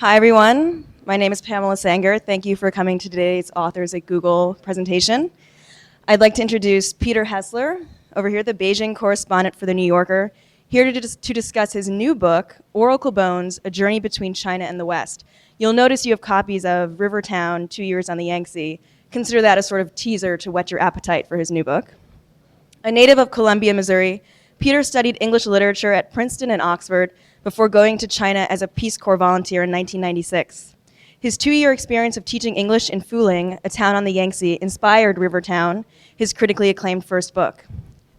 Hi, everyone. My name is Pamela Sanger. Thank you for coming to today's Authors at Google presentation. I'd like to introduce Peter Hessler, over here, the Beijing correspondent for The New Yorker, here to discuss his new book, Oracle Bones, A Journey Between China and the West. You'll notice you have copies of Rivertown, 2 Years on the Yangtze. Consider that a sort of teaser to whet your appetite for his new book. A native of Columbia, Missouri, Peter studied English literature at Princeton and Oxford before going to China as a Peace Corps volunteer in 1996. His 2-year experience of teaching English in Fuling, a town on the Yangtze, inspired Rivertown, his critically acclaimed first book.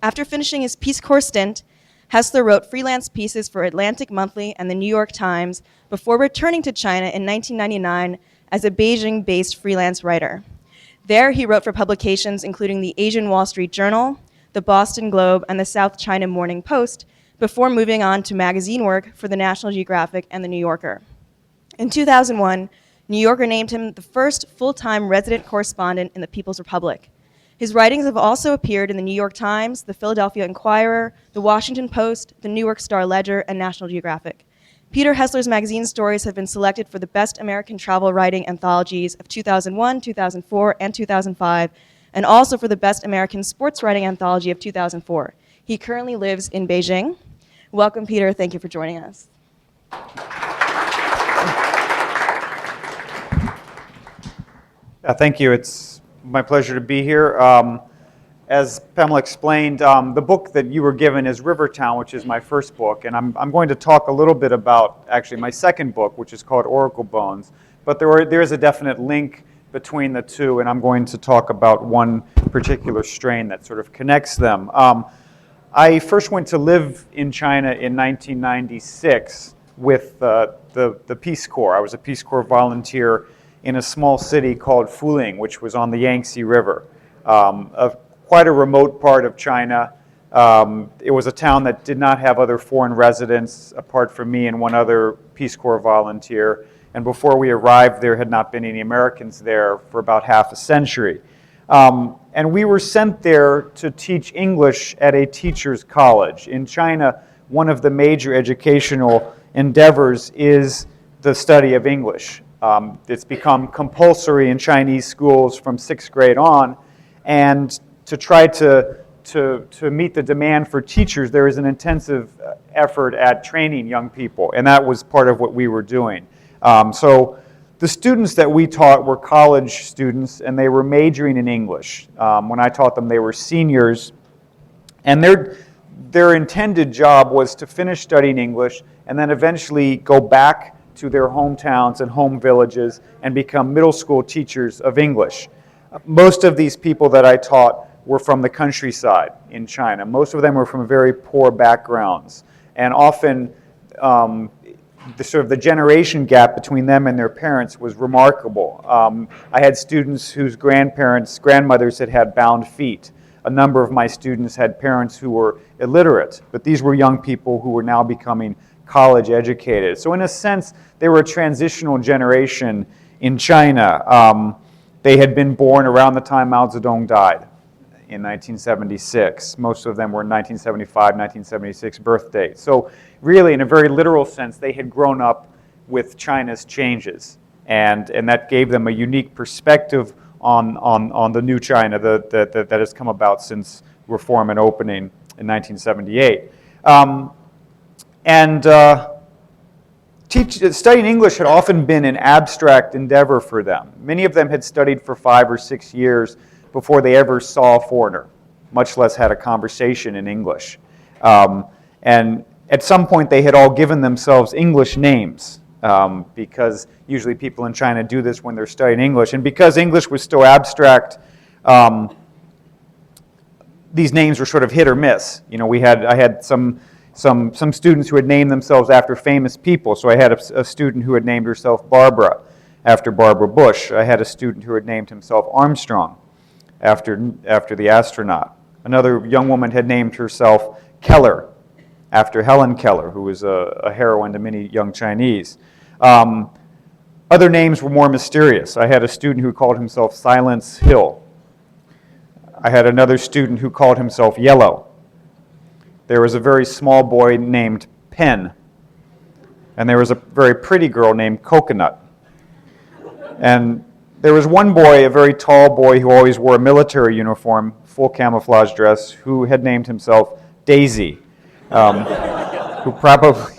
After finishing his Peace Corps stint, Hessler wrote freelance pieces for Atlantic Monthly and the New York Times before returning to China in 1999 as a Beijing-based freelance writer. There, he wrote for publications including the Asian Wall Street Journal, the Boston Globe, and the South China Morning Post, before moving on to magazine work for the National Geographic and the New Yorker. In 2001, New Yorker named him the first full-time resident correspondent in the People's Republic. His writings have also appeared in the New York Times, the Philadelphia Inquirer, the Washington Post, the Newark Star-Ledger, and National Geographic. Peter Hessler's magazine stories have been selected for the Best American Travel Writing Anthologies of 2001, 2004, and 2005, and also for the Best American Sports Writing Anthology of 2004. He currently lives in Beijing. Welcome, Peter. Thank you for joining us. Thank you. It's my pleasure to be here. As Pamela explained, the book that you were given is Rivertown, which is my first book, and I'm going to talk a little bit about actually my second book, which is called Oracle Bones. But there is a definite link between the two, and I'm going to talk about one particular strain that sort of connects them. I first went to live in China in 1996 with the Peace Corps. I was a Peace Corps volunteer in a small city called Fuling, which was on the Yangtze River, quite a remote part of China. It was a town that did not have other foreign residents apart from me and one other Peace Corps volunteer. And before we arrived, there had not been any Americans there for about half a century. And we were sent there to teach English at a teacher's college. In China, one of the major educational endeavors is the study of English. It's become compulsory in Chinese schools from 6th grade on. And to try to meet the demand for teachers, there is an intensive effort at training young people. And that was part of what we were doing. So the students that we taught were college students, and they were majoring in English. When I taught them, they were seniors. And their intended job was to finish studying English and then eventually go back to their hometowns and home villages and become middle school teachers of English. Most of these people that I taught were from the countryside in China. Most of them were from very poor backgrounds. And often, the generation gap between them and their parents was remarkable. I had students whose grandmothers had bound feet. A number of my students had parents who were illiterate, but these were young people who were now becoming college educated. So in a sense, they were a transitional generation in China. They had been born around the time Mao Zedong died in 1976. Most of them were 1975, 1976 birth dates. So really, in a very literal sense, they had grown up with China's changes. And that gave them a unique perspective on the new China that has come about since reform and opening in 1978. Studying English had often been an abstract endeavor for them. Many of them had studied for 5 or 6 years before they ever saw a foreigner, much less had a conversation in English. And at some point, they had all given themselves English names, because usually people in China do this when they're studying English. And because English was so abstract, these names were sort of hit or miss. You know, I had some students who had named themselves after famous people. So I had a student who had named herself Barbara, after Barbara Bush. I had a student who had named himself Armstrong, after the astronaut. Another young woman had named herself Keller, after Helen Keller, who was a heroine to many young Chinese. Other names were more mysterious. I had a student who called himself Silence Hill. I had another student who called himself Yellow. There was a very small boy named Penn. and there was a very pretty girl named Coconut. And there was one boy, a very tall boy who always wore a military uniform, full camouflage dress, who had named himself Daisy, who probably,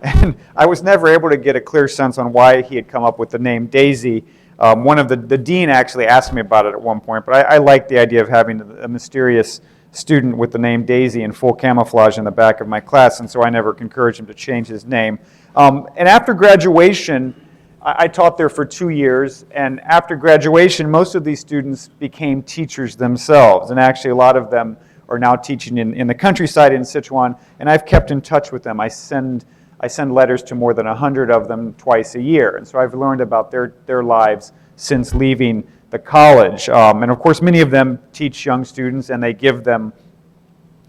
and I was never able to get a clear sense on why he had come up with the name Daisy. One of the dean actually asked me about it at one point, but I liked the idea of having a mysterious student with the name Daisy in full camouflage in the back of my class, and so I never encouraged him to change his name. And after graduation, I taught there for 2 years, and after graduation, most of these students became teachers themselves, and actually a lot of them are now teaching in the countryside in Sichuan, and I've kept in touch with them. I send letters to more than 100 of them twice a year, and so I've learned about their lives since leaving the college. And of course, many of them teach young students, and they give them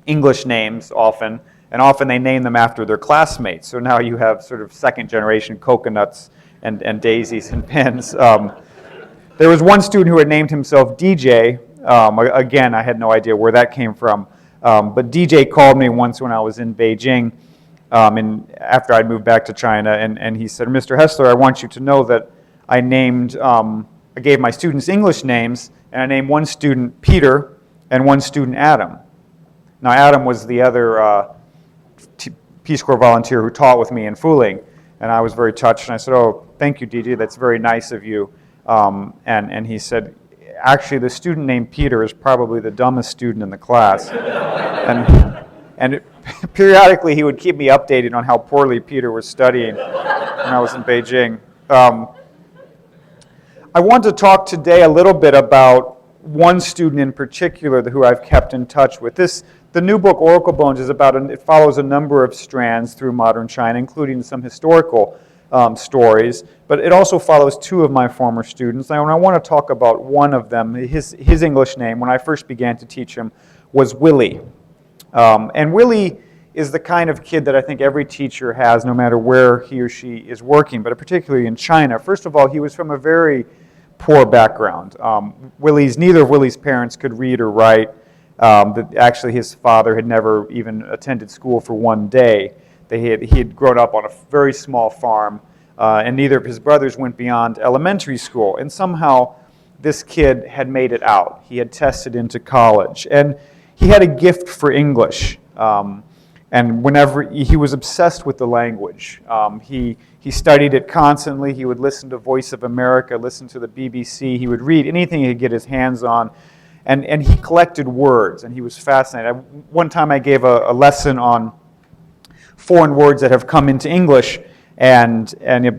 English names often, and often they name them after their classmates. So now you have sort of second generation Coconuts and Daisies and Pens. There was one student who had named himself DJ. Again, I had no idea where that came from. But DJ called me once when I was in Beijing, and after I'd moved back to China, and he said, "Mr. Hessler, I want you to know that I gave my students English names, and I named one student Peter and one student Adam." Now, Adam was the other Peace Corps volunteer who taught with me in Fuling, and I was very touched, and I said, "Oh, thank you, DJ, that's very nice of you." And he said, "Actually, the student named Peter is probably the dumbest student in the class." And periodically, he would keep me updated on how poorly Peter was studying when I was in Beijing. I want to talk today a little bit about one student in particular who I've kept in touch with. The new book, Oracle Bones, it follows a number of strands through modern China, including some historical stories, but it also follows two of my former students. And I want to talk about one of them. His English name, when I first began to teach him, was Willie. And Willie is the kind of kid that I think every teacher has, no matter where he or she is working, but particularly in China. First of all, he was from a very poor background. Neither of Willie's parents could read or write. Actually, his father had never even attended school for one day. He had grown up on a very small farm, and neither of his brothers went beyond elementary school. And somehow, this kid had made it out. He had tested into college, and he had a gift for English. And whenever he was obsessed with the language, he studied it constantly. He would listen to Voice of America, listen to the BBC. He would read anything he could get his hands on. And he collected words, and he was fascinated. One time I gave a lesson on foreign words that have come into English, and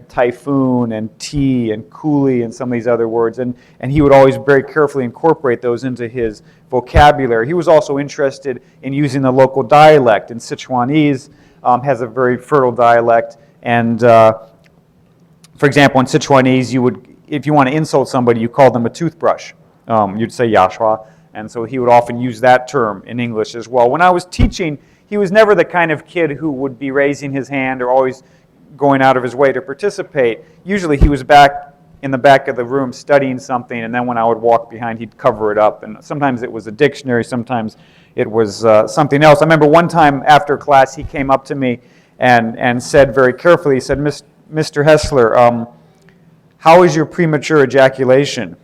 typhoon and tea and coolie and some of these other words, and he would always very carefully incorporate those into his vocabulary. He was also interested in using the local dialect, and Sichuanese has a very fertile dialect, and for example, in Sichuanese, if you want to insult somebody, you call them a toothbrush. You'd say yashua, and so he would often use that term in English as well. When I was teaching, he was never the kind of kid who would be raising his hand or always going out of his way to participate. Usually he was back in the back of the room studying something, and then when I would walk behind, he'd cover it up. And sometimes it was a dictionary, sometimes it was something else. I remember one time after class, he came up to me and said very carefully, he said, "Mr. Hessler, how is your premature ejaculation?"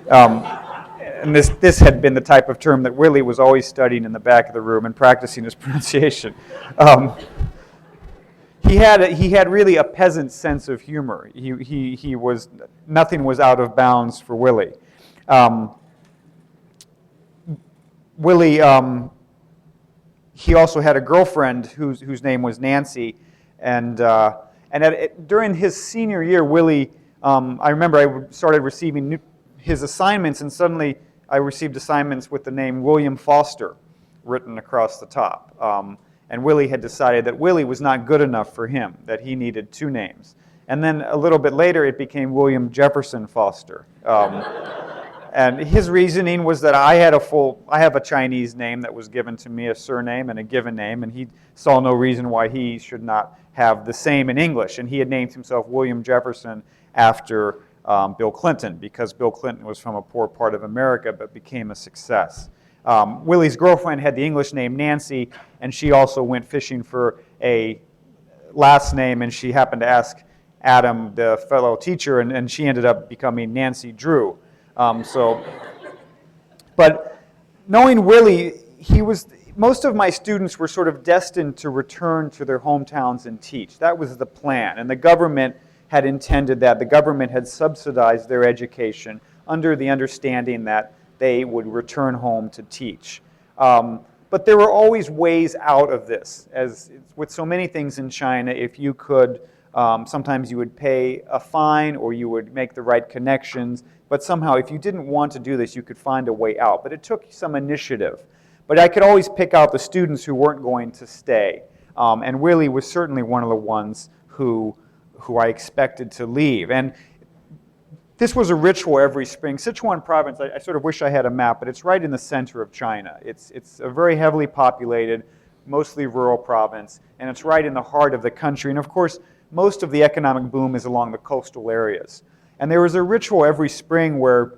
And this had been the type of term that Willie was always studying in the back of the room and practicing his pronunciation. He had really a peasant sense of humor. Nothing was out of bounds for Willie. Willie, he also had a girlfriend whose name was Nancy, and during his senior year, Willie, I remember I started receiving his assignments, and suddenly I received assignments with the name William Foster written across the top. And Willie had decided that Willie was not good enough for him, that he needed two names. And then a little bit later, it became William Jefferson Foster. And his reasoning was that I have a Chinese name that was given to me, a surname and a given name, and he saw no reason why he should not have the same in English. And he had named himself William Jefferson after Bill Clinton, because Bill Clinton was from a poor part of America but became a success. Willie's girlfriend had the English name Nancy, and she also went fishing for a last name, and she happened to ask Adam, the fellow teacher, and she ended up becoming Nancy Drew. But knowing Willie, most of my students were sort of destined to return to their hometowns and teach. That was the plan, and the government had intended that. The government had subsidized their education under the understanding that they would return home to teach. But there were always ways out of this. As with so many things in China, if you could, sometimes you would pay a fine or you would make the right connections. But somehow, if you didn't want to do this, you could find a way out. But it took some initiative. But I could always pick out the students who weren't going to stay. And Willie was certainly one of the ones who I expected to leave. And this was a ritual every spring. Sichuan province, I sort of wish I had a map, but it's right in the center of China. It's a very heavily populated, mostly rural province, and it's right in the heart of the country. And of course, most of the economic boom is along the coastal areas. And there was a ritual every spring where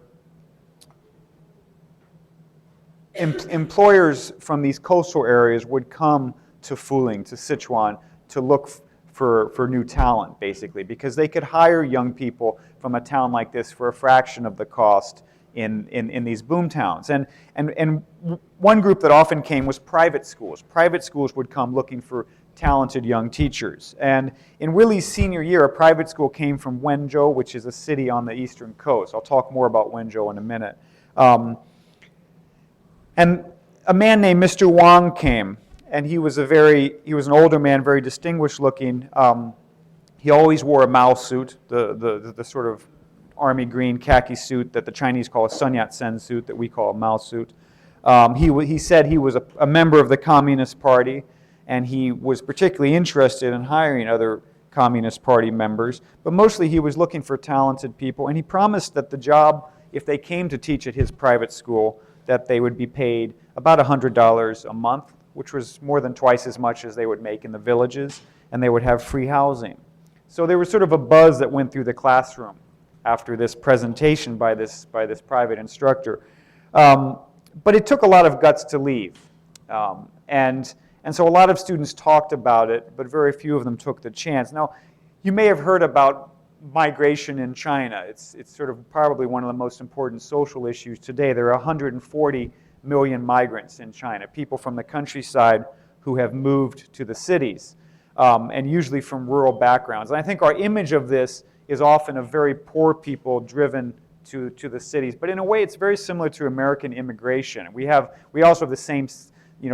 employers from these coastal areas would come to Fuling, to Sichuan, to look for new talent, basically, because they could hire young people from a town like this for a fraction of the cost in these boom towns. And one group that often came was private schools. Private schools would come looking for talented young teachers. And in Willie's senior year, a private school came from Wenzhou, which is a city on the eastern coast. I'll talk more about Wenzhou in a minute. And a man named Mr. Wong came, and he was an older man, very distinguished looking. He always wore a Mao suit, the sort of army green khaki suit that the Chinese call a Sun Yat-sen suit, that we call a Mao suit. He said he was a member of the Communist Party, and he was particularly interested in hiring other Communist Party members, but mostly he was looking for talented people, and he promised that the job, if they came to teach at his private school, that they would be paid about $100 a month, which was more than twice as much as they would make in the villages, and they would have free housing. So there was sort of a buzz that went through the classroom after this presentation by this private instructor. But it took a lot of guts to leave. And so a lot of students talked about it, but very few of them took the chance. Now, you may have heard about migration in China. It's sort of probably one of the most important social issues today. There are 140 million migrants in China, people from the countryside who have moved to the cities, and usually from rural backgrounds. And I think our image of this is often of very poor people driven to the cities. But in a way, it's very similar to American immigration. We also have the same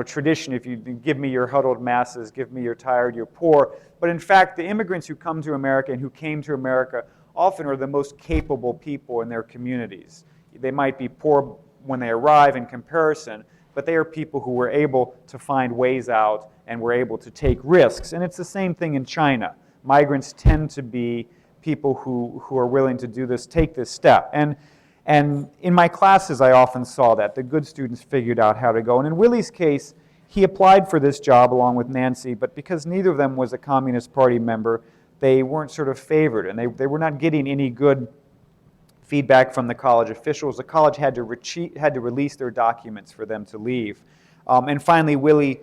tradition. If you give me your huddled masses, give me your tired, you're poor. But in fact, the immigrants who come to America and who came to America often are the most capable people in their communities. They might be poor when they arrive in comparison, but they are people who were able to find ways out and were able to take risks. And it's the same thing in China. Migrants tend to be people who are willing to do this, take this step. And in my classes, I often saw that. The good students figured out how to go. And in Willie's case, he applied for this job along with Nancy, but because neither of them was a Communist Party member, they weren't sort of favored, and they were not getting any good feedback from the college officials. The college had to release their documents for them to leave. And finally, Willie,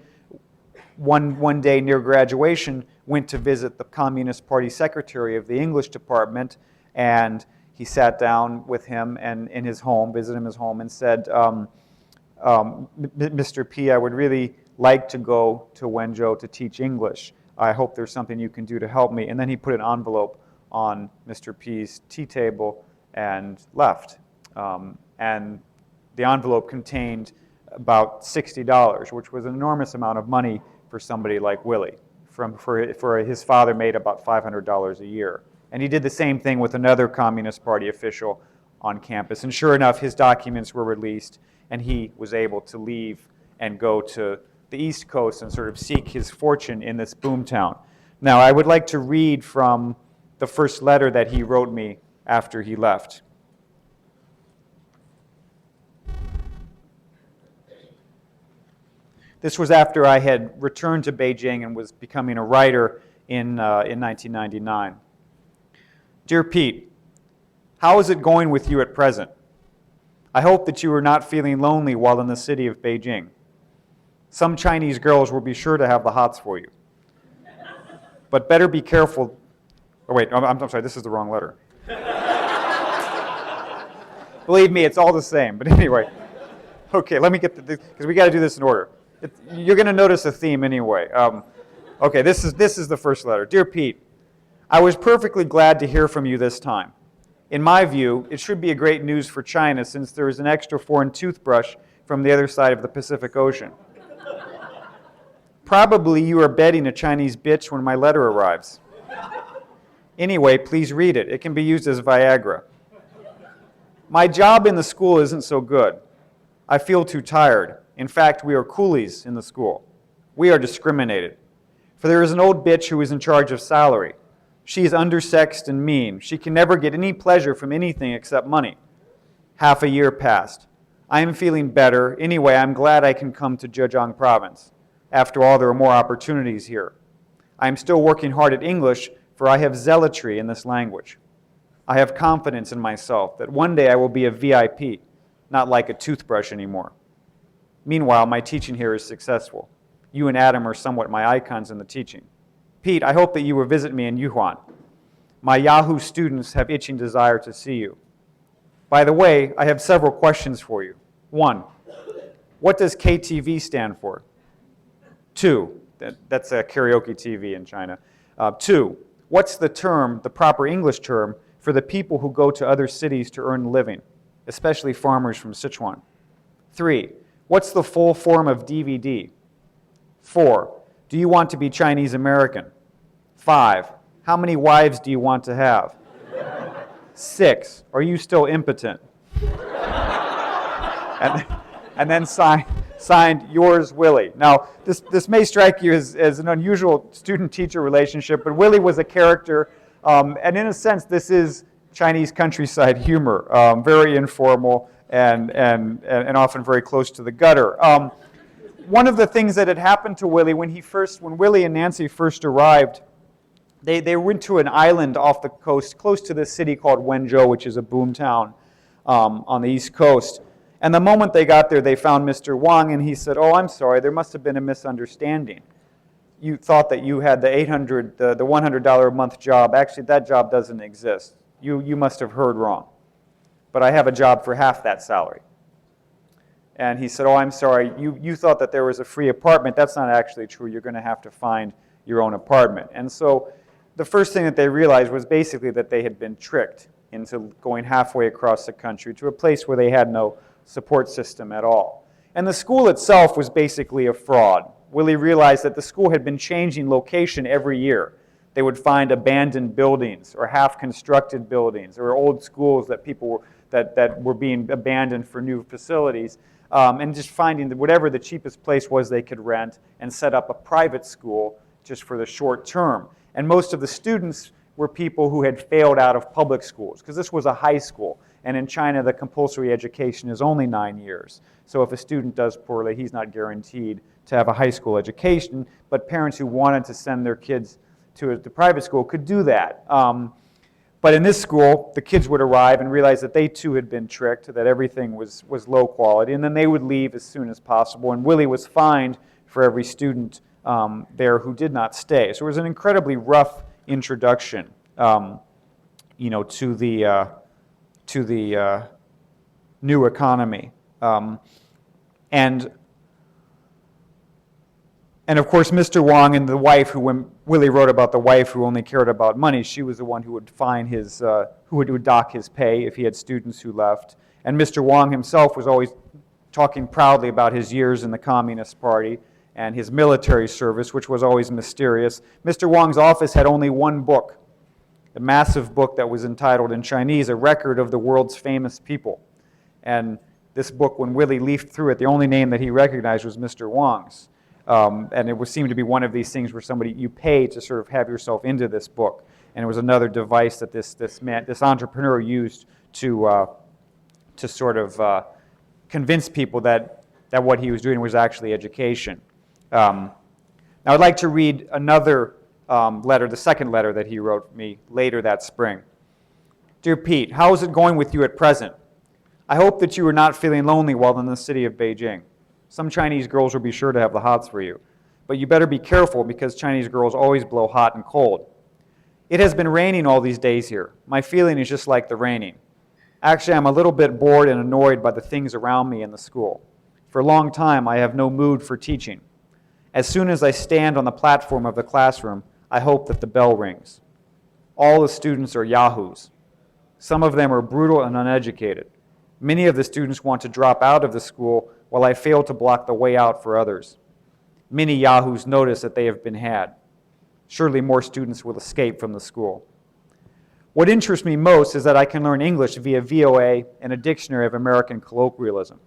one day near graduation, went to visit the Communist Party secretary of the English department, and he sat down with him and in his home, visited him in his home, and said, Mr. P, I would really like to go to Wenzhou to teach English. I hope there's something you can do to help me. And then he put an envelope on Mr. P's tea table and left. And the envelope contained about $60, which was an enormous amount of money for somebody like Willie. For his father made about $500 a year. And he did the same thing with another Communist Party official on campus. And sure enough, his documents were released, and he was able to leave and go to the East Coast and sort of seek his fortune in this boomtown. Now, I would like to read from the first letter that he wrote me after he left. This was after I had returned to Beijing and was becoming a writer in 1999. Dear Pete, how is it going with you at present? I hope that you are not feeling lonely while in the city of Beijing. Some Chinese girls will be sure to have the hots for you. but better be careful. Oh, wait, I'm sorry, this is the wrong letter. Believe me, it's all the same, but anyway. Okay, let me get because we got to do this in order. You're going to notice a theme anyway. Okay, this is the first letter. Dear Pete, I was perfectly glad to hear from you this time. In my view, it should be a great news for China since there is an extra foreign toothbrush from the other side of the Pacific Ocean. Probably you are betting a Chinese bitch when my letter arrives. Anyway, please read it. It can be used as Viagra. My job in the school isn't so good. I feel too tired. In fact, we are coolies in the school. We are discriminated. For there is an old bitch who is in charge of salary. She is undersexed and mean. She can never get any pleasure from anything except money. Half a year passed. I am feeling better. Anyway, I'm glad I can come to Zhejiang province. After all, there are more opportunities here. I am still working hard at English, for I have zealotry in this language. I have confidence in myself that one day I will be a VIP, not like a toothbrush anymore. Meanwhile, my teaching here is successful. You and Adam are somewhat my icons in the teaching. Pete, I hope that you will visit me in Yuhuan. My Yahoo students have itching desire to see you. By the way, I have several questions for you. 1, what does KTV stand for? 2, that's a karaoke TV in China. 2, what's the proper English term, for the people who go to other cities to earn a living, especially farmers from Sichuan? 3, what's the full form of DVD? 4, do you want to be Chinese American? 5, how many wives do you want to have? 6, are you still impotent? And then signed, yours, Willie. Now, this may strike you as an unusual student-teacher relationship, but Willie was a character, and in a sense, this is Chinese countryside humor, very informal and often very close to the gutter. One of the things that had happened to Willie when Willie and Nancy first arrived, they went to an island off the coast, close to this city called Wenzhou, which is a boom town on the East Coast. And the moment they got there, they found Mr. Wong, and he said, "Oh, I'm sorry, there must have been a misunderstanding. You thought that you had the $100 a month job. Actually, that job doesn't exist. You must have heard wrong. But I have a job for half that salary." And he said, "Oh, I'm sorry, you thought that there was a free apartment. That's not actually true. You're going to have to find your own apartment." And so the first thing that they realized was basically that they had been tricked into going halfway across the country to a place where they had no support system at all. And the school itself was basically a fraud. Willie realized that the school had been changing location every year. They would find abandoned buildings or half-constructed buildings or old schools that that were being abandoned for new facilities, and just finding that whatever the cheapest place was they could rent and set up a private school just for the short term. And most of the students were people who had failed out of public schools, because this was a high school. And in China, the compulsory education is only 9 years. So if a student does poorly, he's not guaranteed to have a high school education. But parents who wanted to send their kids to the private school could do that. But in this school, the kids would arrive and realize that they too had been tricked, that everything was low quality, and then they would leave as soon as possible. And Willie was fined for every student there who did not stay. So it was an incredibly rough introduction, to the new economy. And of course, Mr. Wong and the wife, when Willie wrote about the wife who only cared about money, she was the one who would who would dock his pay if he had students who left. And Mr. Wong himself was always talking proudly about his years in the Communist Party and his military service, which was always mysterious. Mr. Wong's office had only one book, a massive book that was entitled in Chinese, A Record of the World's Famous People. And this book, when Willie leafed through it, the only name that he recognized was Mr. Wong's. And it would seem to be one of these things where you pay to sort of have yourself into this book. And it was another device that this entrepreneur used to sort of convince people that what he was doing was actually education. Now I'd like to read another letter, the second letter that he wrote me later that spring. Dear Pete, how is it going with you at present? I hope that you are not feeling lonely while in the city of Beijing. Some Chinese girls will be sure to have the hots for you. but you better be careful because Chinese girls always blow hot and cold. It has been raining all these days here. My feeling is just like the raining. Actually, I'm a little bit bored and annoyed by the things around me in the school. For a long time, I have no mood for teaching. As soon as I stand on the platform of the classroom, I hope that the bell rings. All the students are yahoos. Some of them are brutal and uneducated. Many of the students want to drop out of the school while I fail to block the way out for others. Many yahoos notice that they have been had. Surely more students will escape from the school. What interests me most is that I can learn English via VOA and a dictionary of American colloquialism.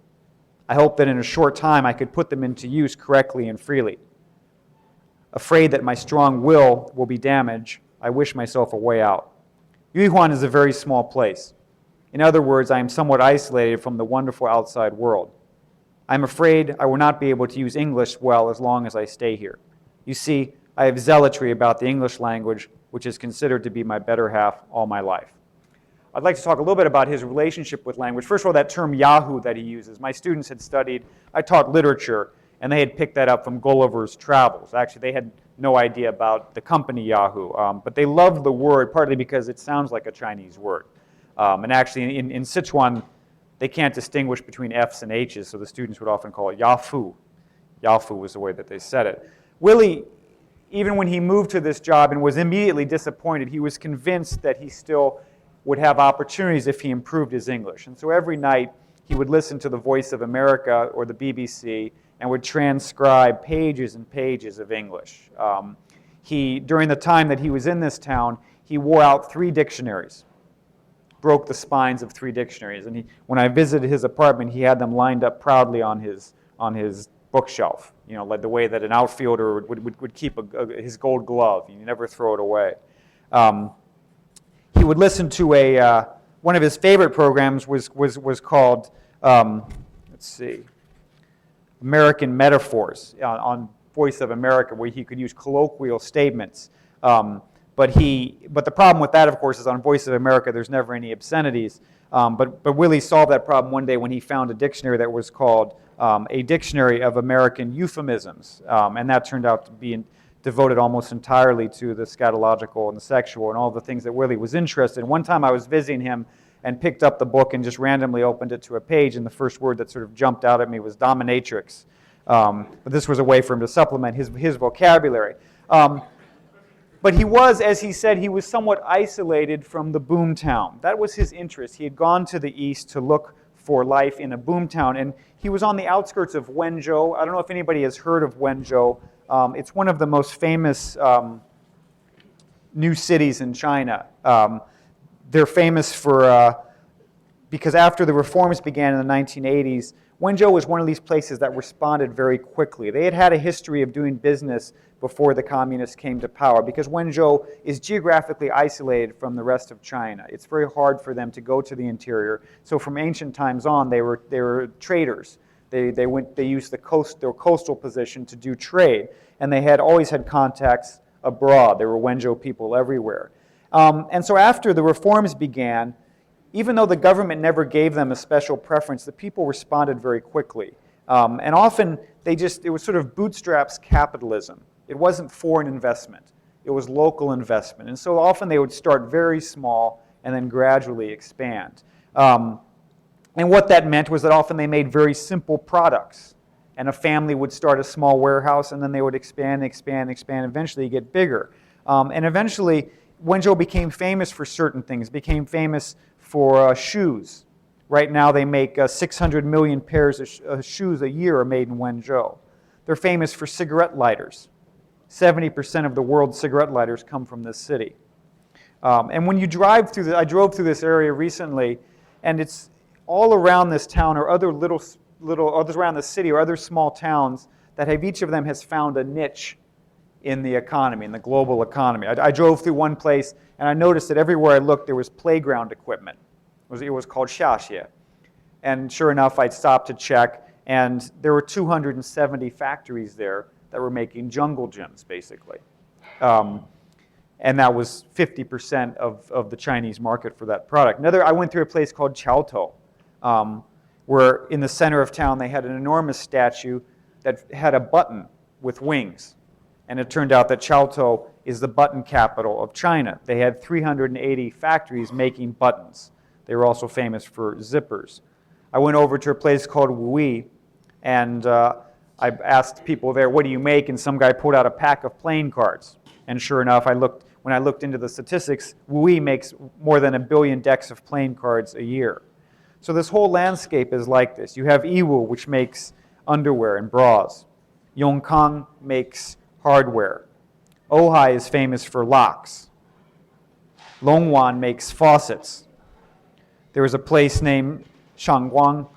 I hope that in a short time I could put them into use correctly and freely. Afraid that my strong will be damaged, I wish myself a way out. Sichuan is a very small place. In other words, I am somewhat isolated from the wonderful outside world. I'm afraid I will not be able to use English well as long as I stay here. You see, I have zealotry about the English language, which is considered to be my better half all my life. I'd like to talk a little bit about his relationship with language. First of all, that term Yahoo that he uses. My students had studied, I taught literature, and they had picked that up from Gulliver's Travels. Actually, they had no idea about the company Yahoo, but they loved the word partly because it sounds like a Chinese word. And actually, in Sichuan, they can't distinguish between F's and H's, so the students would often call it Yafu. Yafu was the way that they said it. Willie, even when he moved to this job and was immediately disappointed, he was convinced that he still would have opportunities if he improved his English. And so every night he would listen to the Voice of America or the BBC and would transcribe pages and pages of English. During the time that he was in this town, he wore out 3 dictionaries, broke the spines of 3 dictionaries. And when I visited his apartment, he had them lined up proudly on his bookshelf, you know, like the way that an outfielder would keep his gold glove. You never throw it away. He would listen to one of his favorite programs was called, American Metaphors on Voice of America, where he could use colloquial statements. But the problem with that, of course, is on Voice of America, there's never any obscenities. But Willie solved that problem one day when he found a dictionary that was called a Dictionary of American Euphemisms. And that turned out to be devoted almost entirely to the scatological and the sexual and all the things that Willie was interested in. One time I was visiting him and picked up the book and just randomly opened it to a page, and the first word that sort of jumped out at me was dominatrix. But this was a way for him to supplement his vocabulary. But he was, as he said, he was somewhat isolated from the boomtown. That was his interest. He had gone to the east to look for life in a boomtown, and he was on the outskirts of Wenzhou. I don't know if anybody has heard of Wenzhou. It's one of the most famous new cities in China. They're famous because after the reforms began in the 1980s, Wenzhou was one of these places that responded very quickly. They had had a history of doing business before the communists came to power, because Wenzhou is geographically isolated from the rest of China. It's very hard for them to go to the interior. So from ancient times on, they were traders. They used their coastal position to do trade, and they had always had contacts abroad. There were Wenzhou people everywhere. And so after the reforms began, even though the government never gave them a special preference, the people responded very quickly. And often it was sort of bootstraps capitalism. It wasn't foreign investment. It was local investment. And so often they would start very small and then gradually expand. And what that meant was that often they made very simple products. And a family would start a small warehouse, and then they would expand, eventually get bigger. And eventually, Wenzhou became famous for certain things, became famous for shoes. Right now, they make 600 million pairs of shoes a year are made in Wenzhou. They're famous for cigarette lighters. 70% of the world's cigarette lighters come from this city. And when you drive through I drove through this area recently, and it's all around this town or other others around the city or other small towns that have each of them has found a niche in the economy, in the global economy. I drove through one place, and I noticed that everywhere I looked, there was playground equipment. It was called xiaxie. And sure enough, I'd stopped to check, and there were 270 factories there that were making jungle gyms, basically. And that was 50% of the Chinese market for that product. I went through a place called Qiaotou, where in the center of town they had an enormous statue that had a button with wings. And it turned out that Chaotou is the button capital of China. They had 380 factories making buttons. They were also famous for zippers. I went over to a place called Willie, and I asked people there, what do you make? And some guy pulled out a pack of playing cards. And sure enough, when I looked into the statistics, Willie makes more than 1 billion decks of playing cards a year. So this whole landscape is like this. You have Yiwu, which makes underwear and bras. Yongkang makes hardware. Ojai is famous for locks. Longwan makes faucets. There is a place named Shangguang,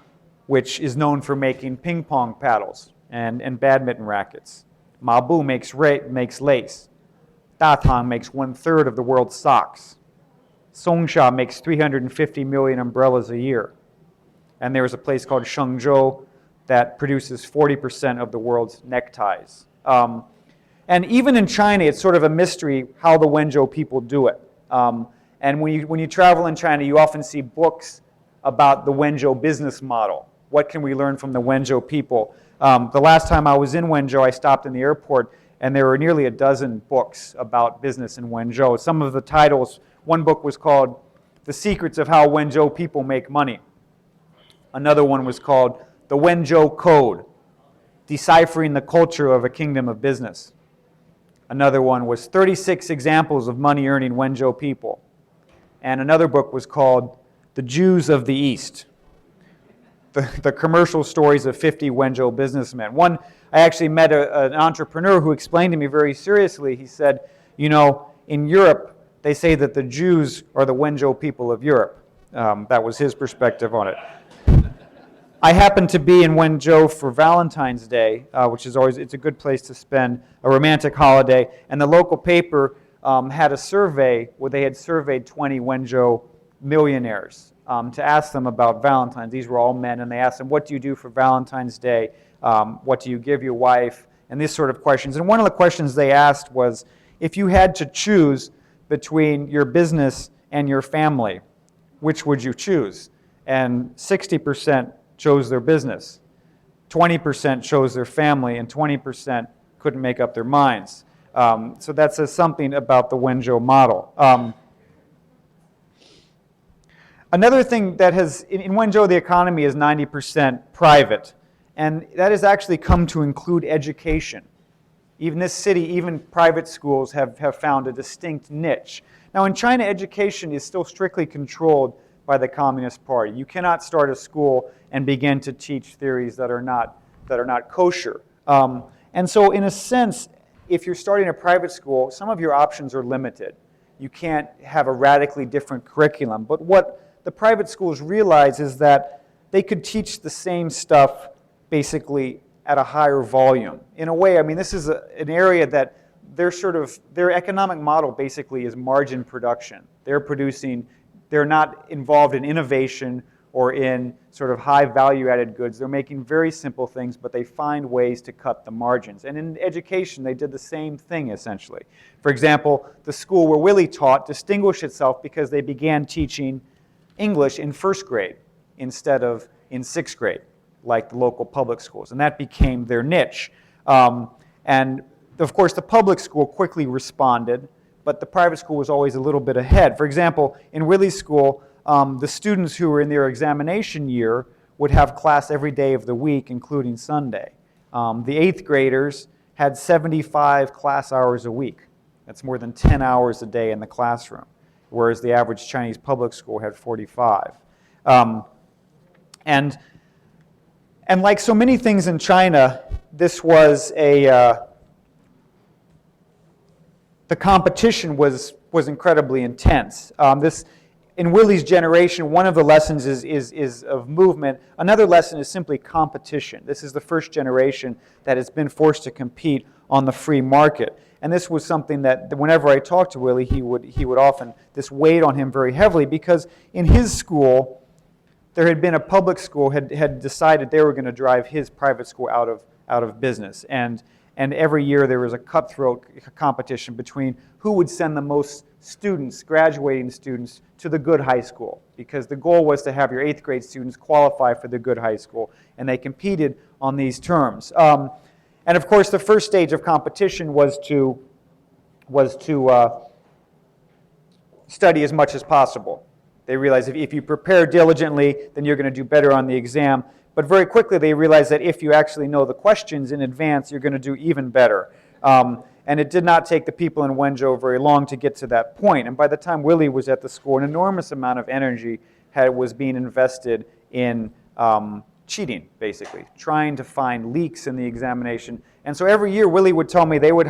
which is known for making ping pong paddles and badminton rackets. Mabu makes lace. Datang makes 1/3 of the world's socks. Songsha makes 350 million umbrellas a year. And there is a place called Shengzhou that produces 40% of the world's neckties. And even in China, it's sort of a mystery how the Wenzhou people do it. And when you travel in China, you often see books about the Wenzhou business model. What can we learn from the Wenzhou people? The last time I was in Wenzhou, I stopped in the airport, and there were nearly a dozen books about business in Wenzhou. Some of the titles, one book was called The Secrets of How Wenzhou People Make Money. Another one was called The Wenzhou Code, Deciphering the Culture of a Kingdom of Business. Another one was 36 Examples of Money-Earning Wenzhou People. And another book was called The Jews of the East, the commercial stories of 50 Wenzhou businessmen. I actually met an entrepreneur who explained to me very seriously. He said, you know, in Europe, they say that the Jews are the Wenzhou people of Europe. That was his perspective on it. I happened to be in Wenzhou for Valentine's Day, which is always, it's a good place to spend a romantic holiday. And the local paper had a survey where they had surveyed 20 Wenzhou millionaires to ask them about Valentine's. These were all men, and they asked them, what do you do for Valentine's Day? What do you give your wife? And these sort of questions. And one of the questions they asked was, if you had to choose between your business and your family, which would you choose? And 60% chose their business, 20% chose their family, and 20% couldn't make up their minds. So that says something about the Wenzhou model. Another thing that in Wenzhou, the economy is 90% private, and that has actually come to include education. Even this city, even private schools have found a distinct niche. Now in China, education is still strictly controlled by the Communist Party. You cannot start a school and begin to teach theories that are not kosher. And so in a sense, if you're starting a private school, some of your options are limited. You can't have a radically different curriculum. But what the private schools realize is that they could teach the same stuff basically at a higher volume. In a way, I mean, this is an area that their economic model basically is margin production. They're not involved in innovation or in sort of high value-added goods. They're making very simple things, but they find ways to cut the margins. And in education, they did the same thing, essentially. For example, the school where Willie taught distinguished itself because they began teaching English in first grade instead of in sixth grade, like the local public schools. And that became their niche. And of course, the public school quickly responded, but the private school was always a little bit ahead. For example, in Willie's school, the students who were in their examination year would have class every day of the week, including Sunday. The 8th graders had 75 class hours a week. That's more than 10 hours a day in the classroom, whereas the average Chinese public school had 45. And like so many things in China, this was the competition was incredibly intense. In Willie's generation, one of the lessons is of movement. Another lesson is simply competition. This is the first generation that has been forced to compete on the free market. And this was something that whenever I talked to Willie, he would often, this weighed on him very heavily, because in his school, there had been a public school had decided they were going to drive his private school out of business. And every year there was a cutthroat competition between who would send the most students, graduating students, to the good high school, because the goal was to have your 8th grade students qualify for the good high school, and they competed on these terms. And of course, the first stage of competition was to study as much as possible. They realized if you prepare diligently, then you're going to do better on the exam. But very quickly, they realized that if you actually know the questions in advance, you're going to do even better. And it did not take the people in Wenzhou very long to get to that point. And by the time Willie was at the school, an enormous amount of energy was being invested in cheating, basically, trying to find leaks in the examination. And so every year, Willie would tell me they would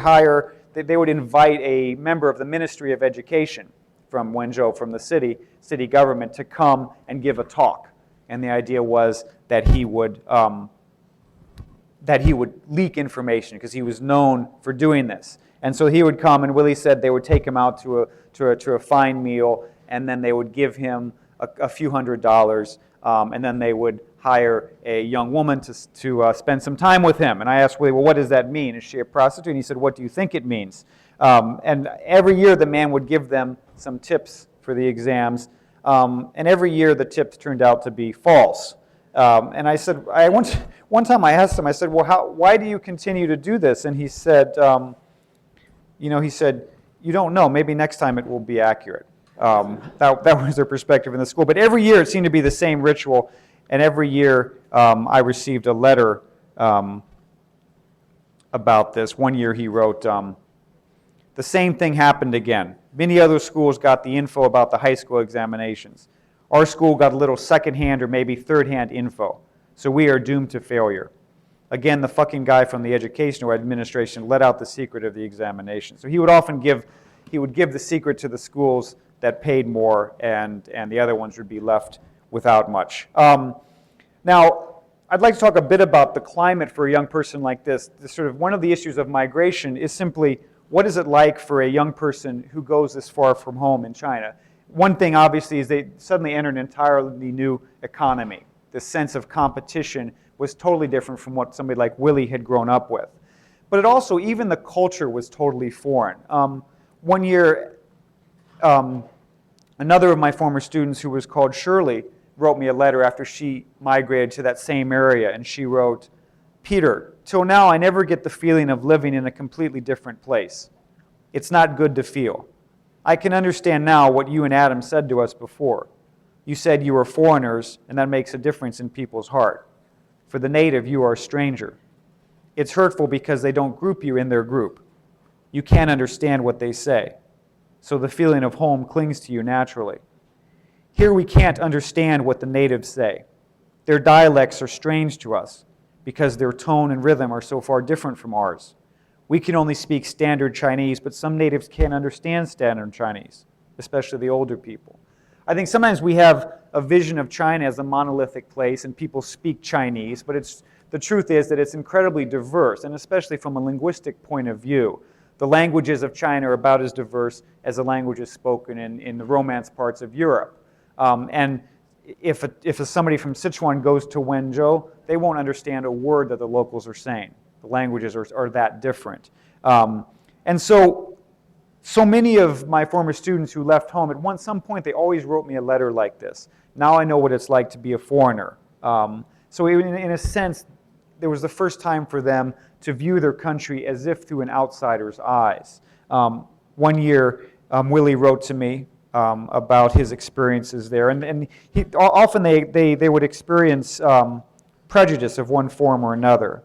invite a member of the Ministry of Education from Wenzhou, from the city government, to come and give a talk. And the idea was that he would leak information because he was known for doing this. And so he would come, and Willie said they would take him out to a fine meal, and then they would give him a few $100s, and then they would hire a young woman to spend some time with him. And I asked Willie, well, what does that mean? Is she a prostitute? And he said, what do you think it means? And every year the man would give them some tips for the exams, and every year the tips turned out to be false. And I said, one time I asked him, I said, well, why do you continue to do this? And he said, you don't know. Maybe next time it will be accurate. That was their perspective in the school. But every year it seemed to be the same ritual, and every year I received a letter about this. One year he wrote, the same thing happened again. Many other schools got the info about the high school examinations. Our school got a little secondhand or maybe third-hand info, so we are doomed to failure. Again, the fucking guy from the educational administration let out the secret of the examination. So he would often give the secret to the schools that paid more, and the other ones would be left without much. Now, I'd like to talk a bit about the climate for a young person like this. Sort of one of the issues of migration is simply, what is it like for a young person who goes this far from home in China? One thing, obviously, is they suddenly enter an entirely new economy. The sense of competition was totally different from what somebody like Willie had grown up with. But it also, even the culture was totally foreign. One year, another of my former students, who was called Shirley, wrote me a letter after she migrated to that same area, and she wrote, Peter, till now I never get the feeling of living in a completely different place. It's not good to feel. I can understand now what you and Adam said to us before. You said you were foreigners, and that makes a difference in people's heart. For the native, you are a stranger. It's hurtful because they don't group you in their group. You can't understand what they say. So the feeling of home clings to you naturally. Here we can't understand what the natives say. Their dialects are strange to us because their tone and rhythm are so far different from ours. We can only speak standard Chinese, but some natives can't understand standard Chinese, especially the older people. I think sometimes we have a vision of China as a monolithic place and people speak Chinese, but the truth is that it's incredibly diverse, and especially from a linguistic point of view. The languages of China are about as diverse as the languages spoken in the Romance parts of Europe. And if somebody from Sichuan goes to Wenzhou, they won't understand a word that the locals are saying. The languages are that different. And so many of my former students who left home, at some point they always wrote me a letter like this. Now I know what it's like to be a foreigner. So in a sense, there was the first time for them to view their country as if through an outsider's eyes. One year, Willie wrote to me about his experiences there, and often they would experience prejudice of one form or another.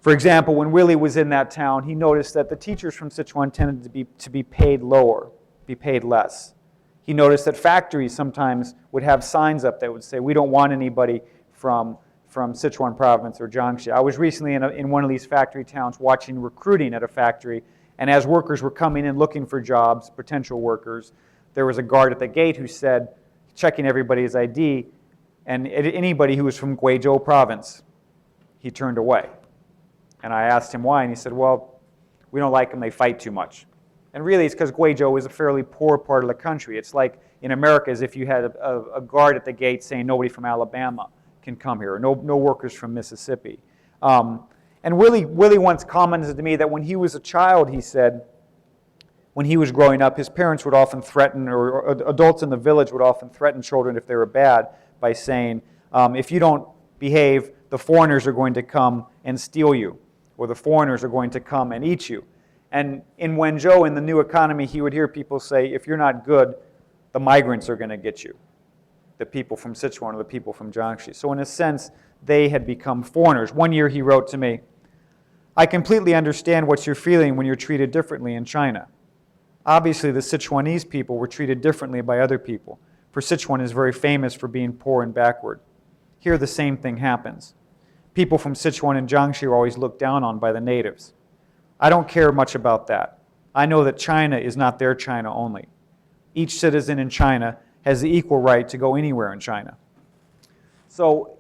For example, when Willie was in that town, he noticed that the teachers from Sichuan tended to be paid lower, be paid less. He noticed that factories sometimes would have signs up that would say, we don't want anybody from Sichuan province or Yangtze. I was recently in one of these factory towns watching recruiting at a factory, and as workers were coming in looking for jobs, potential workers, there was a guard at the gate who said, checking everybody's ID, and anybody who was from Guizhou province, he turned away. And I asked him why, and he said, well, we don't like them, they fight too much. And really it's because Guizhou is a fairly poor part of the country. It's like in America as if you had a guard at the gate saying nobody from Alabama can come here, or no workers from Mississippi. And Willie once commented to me that when he was a child, he said, when he was growing up, his parents would often threaten, or adults in the village would often threaten children if they were bad by saying, if you don't behave, the foreigners are going to come and steal you, or the foreigners are going to come and eat you. And in Wenzhou, in the new economy, he would hear people say, if you're not good, the migrants are going to get you, the people from Sichuan or the people from Yangtze. So in a sense, they had become foreigners. One year he wrote to me, I completely understand what you're feeling when you're treated differently in China. Obviously, the Sichuanese people were treated differently by other people, for Sichuan is very famous for being poor and backward. Here, the same thing happens. People from Sichuan and Jiangxi are always looked down on by the natives. I don't care much about that. I know that China is not their China only. Each citizen in China has the equal right to go anywhere in China. So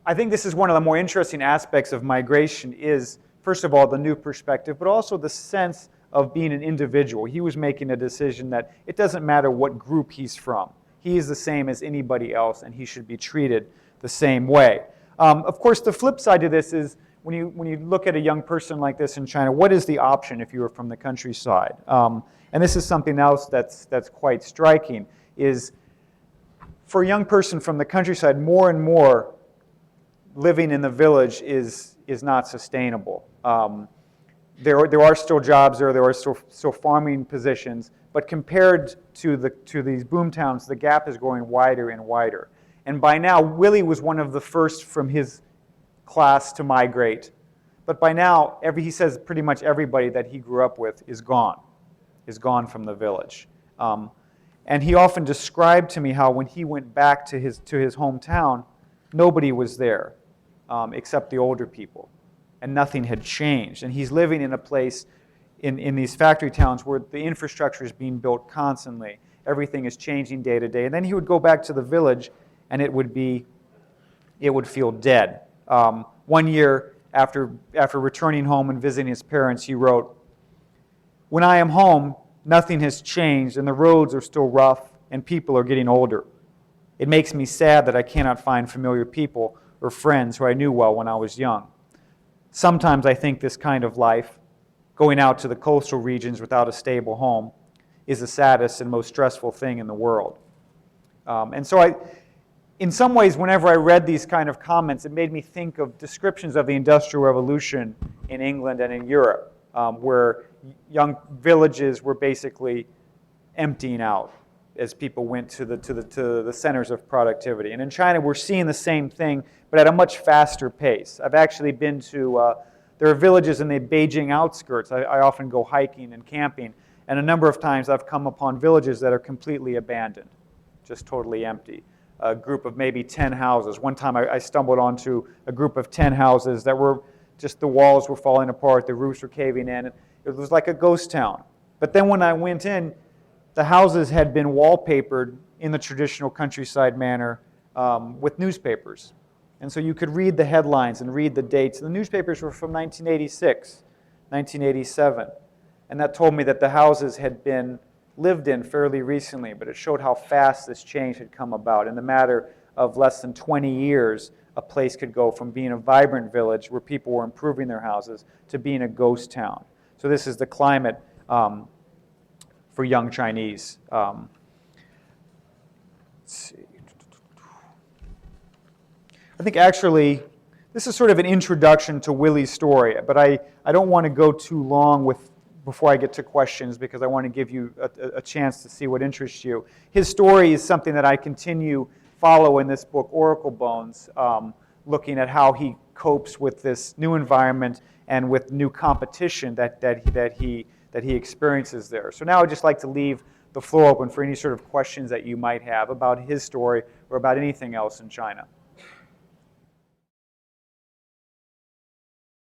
I think this is one of the more interesting aspects of migration is, first of all, the new perspective, but also the sense of being an individual. He was making a decision that it doesn't matter what group he's from. He is the same as anybody else, and he should be treated the same way. Of course, the flip side to this is when you look at a young person like this in China, what is the option if you were from the countryside? And this is something else that's quite striking, is for a young person from the countryside, more and more living in the village is not sustainable. There are still jobs there are still farming positions, but compared to these boom towns, the gap is growing wider and wider. And by now, Willie was one of the first from his class to migrate. But by now, he says pretty much everybody that he grew up with is gone from the village. And he often described to me how when he went back to his hometown, nobody was there except the older people. And nothing had changed. And he's living in a place in these factory towns where the infrastructure is being built constantly. Everything is changing day to day. And then he would go back to the village, and it would feel dead. One year after returning home and visiting his parents, he wrote, "When I am home, nothing has changed, and the roads are still rough, and people are getting older. It makes me sad that I cannot find familiar people or friends who I knew well when I was young. Sometimes I think this kind of life, going out to the coastal regions without a stable home, is the saddest and most stressful thing in the world." And so in some ways, whenever I read these kind of comments, it made me think of descriptions of the Industrial Revolution in England and in Europe, where young villages were basically emptying out as people went to the centers of productivity. And in China, we're seeing the same thing, but at a much faster pace. I've actually been to, there are villages in the Beijing outskirts. I often go hiking and camping, and a number of times I've come upon villages that are completely abandoned, just totally empty. A group of maybe 10 houses. One time I stumbled onto a group of 10 houses that were just, the walls were falling apart, the roofs were caving in. It was like a ghost town. But then when I went in, the houses had been wallpapered in the traditional countryside manner with newspapers. And so you could read the headlines and read the dates. The newspapers were from 1986, 1987. And that told me that the houses had been lived in fairly recently, but it showed how fast this change had come about. In the matter of less than 20 years, a place could go from being a vibrant village where people were improving their houses to being a ghost town. So this is the climate for young Chinese. Let's see. I think actually this is sort of an introduction to Willie's story, but I don't want to go too long before I get to questions because I want to give you a chance to see what interests you. His story is something that I follow in this book, Oracle Bones, looking at how he copes with this new environment and with new competition that he experiences there. So now I'd just like to leave the floor open for any sort of questions that you might have about his story or about anything else in China.